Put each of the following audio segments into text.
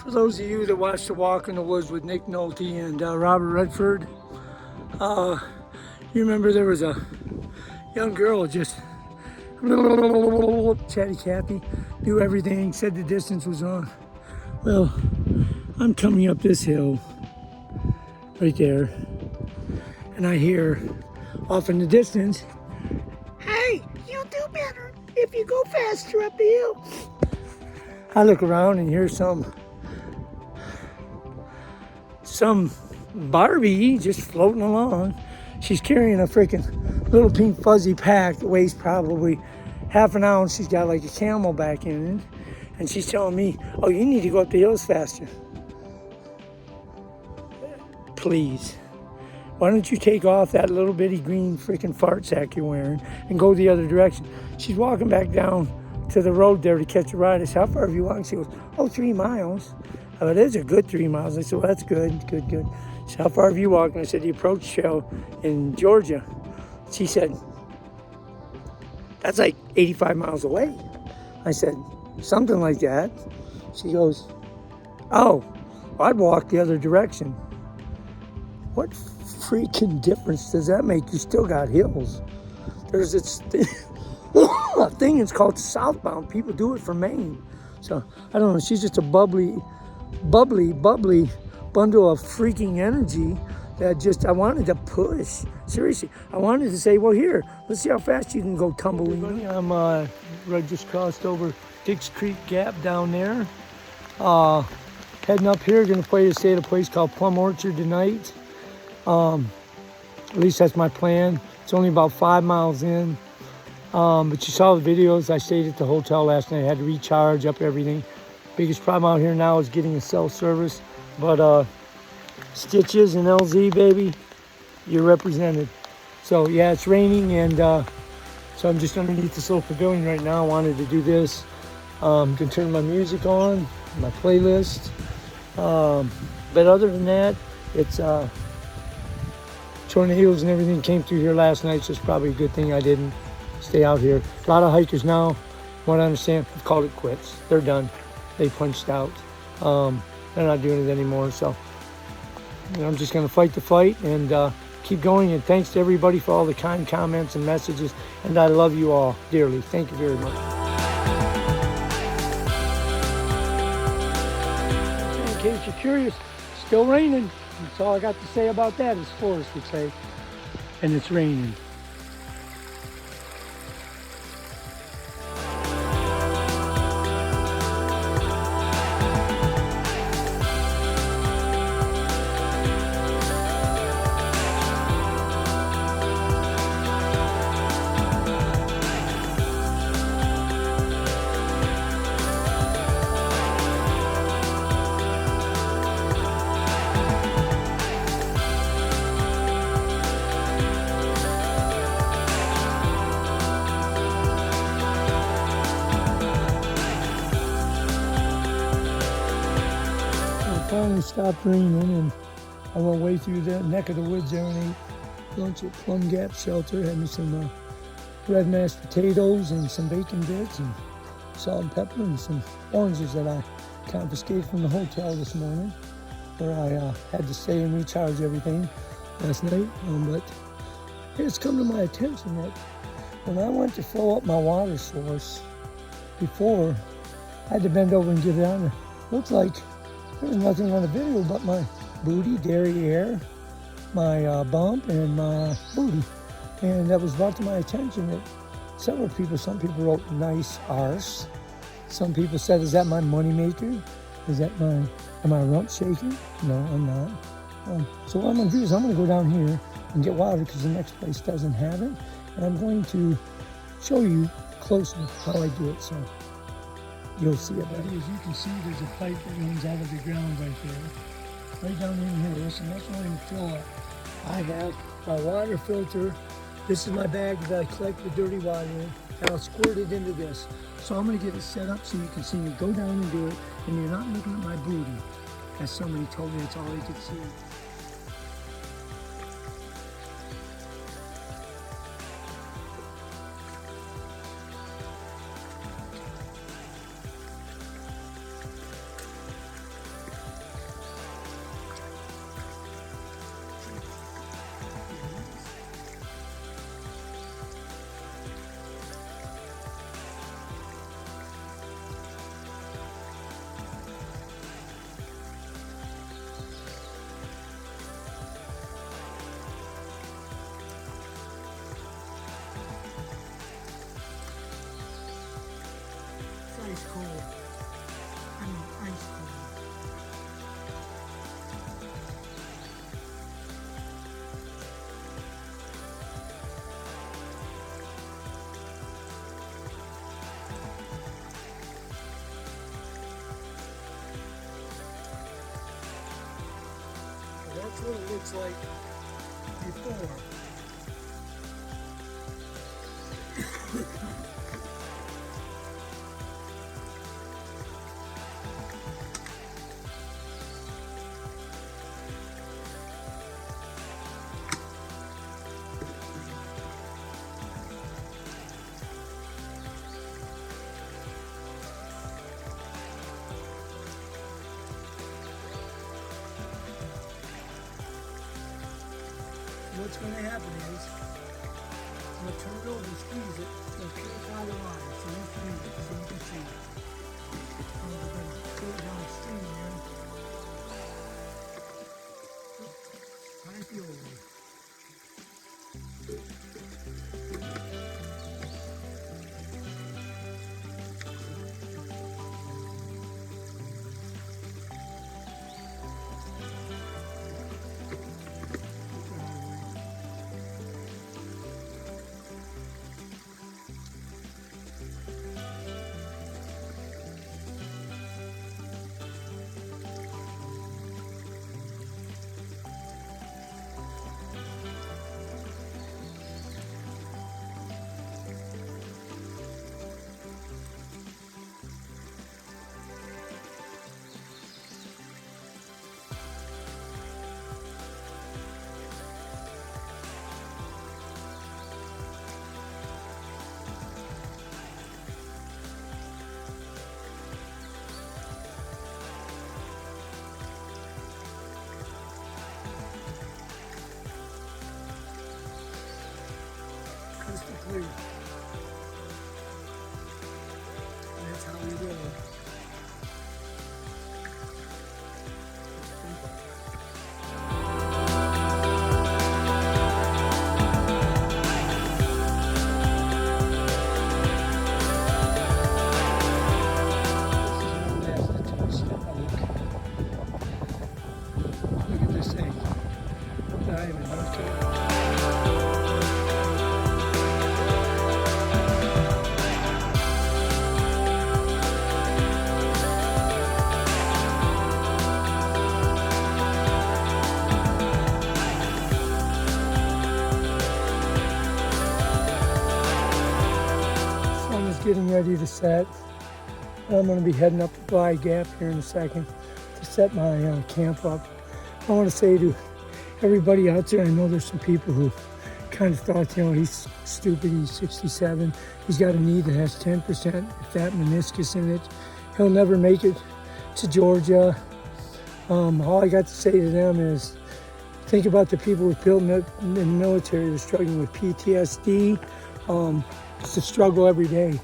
For those of you that watched The Walk in the Woods with Nick Nolte and Robert Redford, you remember there was a young girl just chatty Cathy, knew everything, said the distance was on. Well, I'm coming up this hill right there, and I hear off in the distance, "Hey, you'll do better if you go faster up the hill." I look around and hear some Barbie just floating along. She's carrying a freaking little pink fuzzy pack that weighs probably half an ounce. She's got like a camelback in it. And she's telling me, "Oh, you need to go up the hills faster." Please, why don't you take off that little bitty green freaking fart sack you're wearing and go the other direction? She's walking back down to the road there to catch a ride. I said, "How far have you walked?" She goes, "Oh, 3 miles. Oh, it is a good 3 miles. I said, "Well, that's good. She said, "How far have you walked?" And I said, "The approach trail in Georgia." She said, "That's like 85 miles away." I said, "Something like that." She goes, "Oh, well, I'd walk the other direction." What freaking difference does that make? You still got hills. There's this thing, it's called southbound. People do it from Maine. So, I don't know, she's just a bubbly bundle of freaking energy that just, I wanted to push. Seriously, I wanted to say, "Well, here, let's see how fast you can go tumbling." I'm right just crossed over Dix Creek Gap down there. Heading up here, gonna stay at a place called Plum Orchard tonight. At least that's my plan. It's only about 5 miles in. But you saw the videos. I stayed at the hotel last night. I had to recharge up everything. Biggest problem out here now is getting a cell service. But Stitches and LZ, baby, you're represented. So yeah, it's raining, and so I'm just underneath this little pavilion right now. I wanted to do this. Can turn my music on, my playlist. But other than that, it's tornadoes and everything came through here last night, so it's probably a good thing I didn't stay out here. A lot of hikers now, what I understand, have called it quits. They're done. They punched out. They're not doing it anymore. So I'm just going to fight the fight and keep going. And thanks to everybody for all the kind comments and messages. And I love you all dearly. Thank you very much. In case you're curious, still raining. That's all I got to say about that, as Forrest would say. And it's raining. Finally stopped raining, and I went way through the neck of the woods there and ate lunch at Plum Gap Shelter. Had me some red mashed potatoes and some bacon bits and salt and pepper and some oranges that I confiscated from the hotel this morning, where I had to stay and recharge everything last night. But it's come to my attention that when I went to fill up my water source before, I had to bend over and get it on there. Looks like there was nothing on the video but my booty, derriere, my bump, and my booty. And that was brought to my attention that some people wrote nice arse. Some people said, "Is that my moneymaker? Am I rump shaking?" No, I'm not. So what I'm going to do is I'm going to go down here and get water because the next place doesn't have it. And I'm going to show you closer how I do it. So you'll see it. As you can see, there's a pipe that runs out of the ground right there. Right down in here. Listen, that's where I'm fill up. I have my water filter. This is my bag that I collect the dirty water in, and I'll squirt it into this. So I'm going to get it set up so you can see me go down and do it, and you're not looking at my booty. As somebody told me, that's all I could see. cold. I mean, ice cold. That's what it looks like before. What's going to happen is, I'm going to turn it over and squeeze it. It's going to purify the water, so you can read it, so you can see it. I'm going to go downstream there. Right the old way. Crystal clear. And that's how we do it. Look at this thing. Diamond, okay. Getting ready to set. I'm going to be heading up the Glide Gap here in a second to set my camp up. I want to say to everybody out there, I know there's some people who kind of thought, you know, he's stupid, he's 67, he's got a knee that has 10% fat meniscus in it, he'll never make it to Georgia. All I got to say to them is think about the people with in the military who are struggling with PTSD. It's a struggle every day.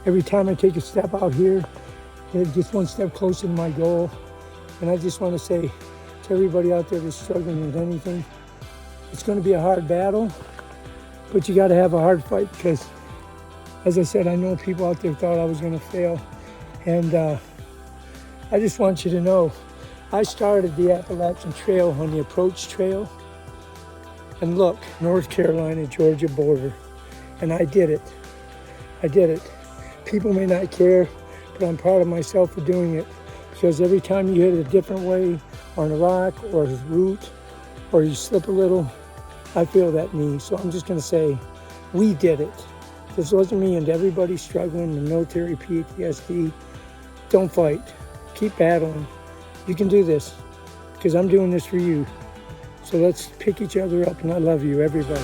Every time I take a step out here, it gets one step closer to my goal. And I just want to say to everybody out there that's struggling with anything, it's going to be a hard battle, but you got to have a hard fight because, as I said, I know people out there thought I was going to fail. And I just want you to know, I started the Appalachian Trail on the approach trail. And look, North Carolina, Georgia border. And I did it. I did it. People may not care, but I'm proud of myself for doing it. Because every time you hit a different way on a rock or a root, or you slip a little, I feel that knee. So I'm just going to say, we did it. This wasn't me, and everybody struggling with military PTSD. Don't fight. Keep battling. You can do this, because I'm doing this for you. So let's pick each other up, and I love you, everybody.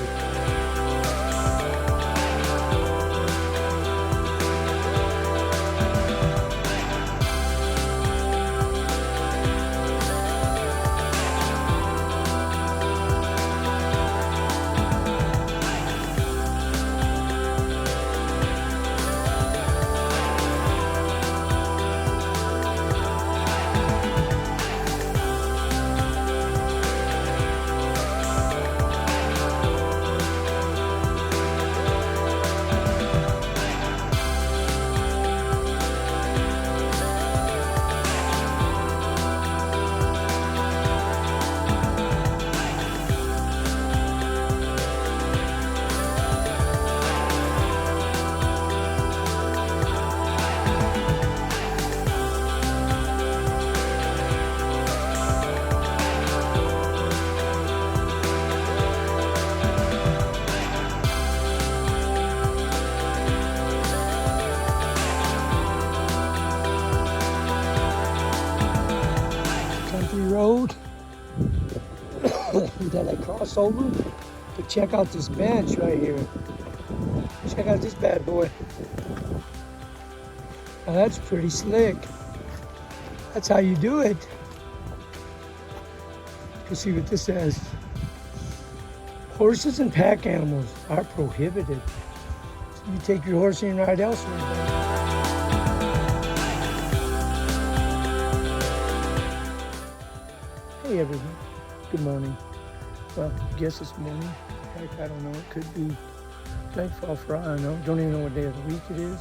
You'd have that crossover. But check out this bench right here. Check out this bad boy. Now that's pretty slick. That's how you do it. You can see what this says. Horses and pack animals are prohibited. So you take your horse and ride elsewhere. Hey everyone, good morning. Well, I guess it's morning. Heck, I don't know, it could be nightfall for all I know. Don't even know what day of the week it is.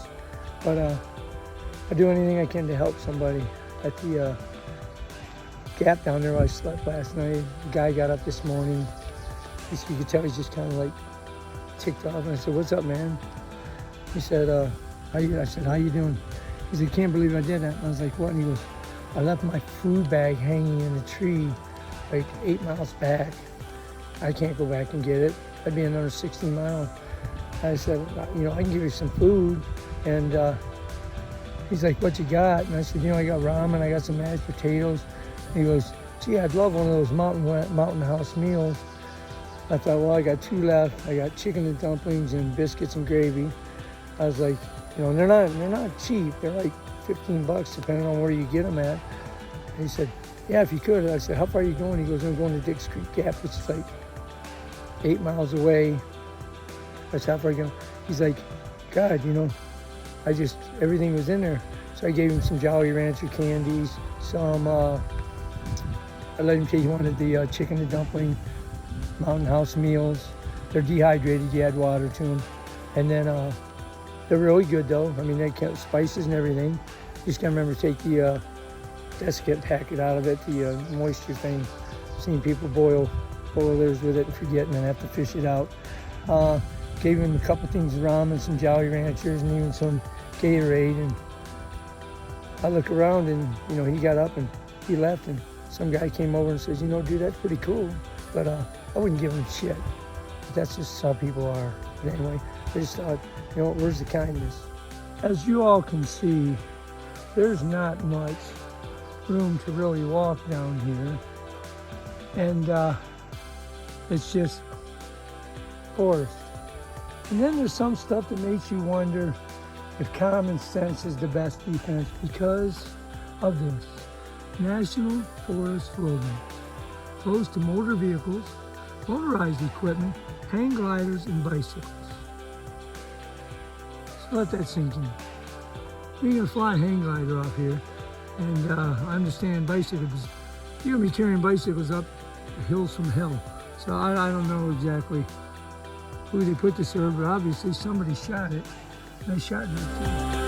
But I do anything I can to help somebody. At the gap down there where I slept last night, the guy got up this morning. You could tell he's just kind of like ticked off. And I said, "What's up, man?" He said, "How you?" I said, "How you doing?" He said, "Can't believe I did that." And I was like, "What?" And he goes, "I left my food bag hanging in a tree like 8 miles back. I can't go back and get it. That'd be another 60 miles." I said, "You know, I can give you some food." And he's like, "What you got?" And I said, "You know, I got ramen, I got some mashed potatoes." And he goes, "Gee, I'd love one of those mountain house meals." I thought, well, I got 2 left. I got chicken and dumplings and biscuits and gravy. I was like, you know, they're not cheap. They're like $15 depending on where you get them at. And he said, "Yeah, if you could." I said, "How far are you going?" He goes, "I'm going to Dix Creek Gap, which is like 8 miles away." That's how far you go. He's like, "God, you know, everything was in there." So I gave him some Jolly Rancher candies, some, I let him take, he wanted the chicken and dumpling, Mountain House meals. They're dehydrated, you add water to them. And then they're really good though. I mean, they kept spices and everything. You just gotta remember to take the desiccant packet out of it, the moisture thing. I've seen people boil theirs with it and forget and then have to fish it out. Gave him a couple things of ramen, some Jolly Ranchers, and even some Gatorade. And I look around and, you know, he got up and he left, and some guy came over and says, "You know, dude, that's pretty cool." But I wouldn't give him shit. But that's just how people are. But anyway, I just thought, you know, where's the kindness? As you all can see, there's not much room to really walk down here. And it's just forest. And then there's some stuff that makes you wonder if common sense is the best defense because of this. National Forest Slogan. Closed to motor vehicles, motorized equipment, hang gliders, and bicycles. So let that sink in. You're going to fly a hang glider off here, and I understand bicycles. You're going to be carrying bicycles up hills from hell. So I don't know exactly who they put to serve, but obviously somebody shot it. They shot it too.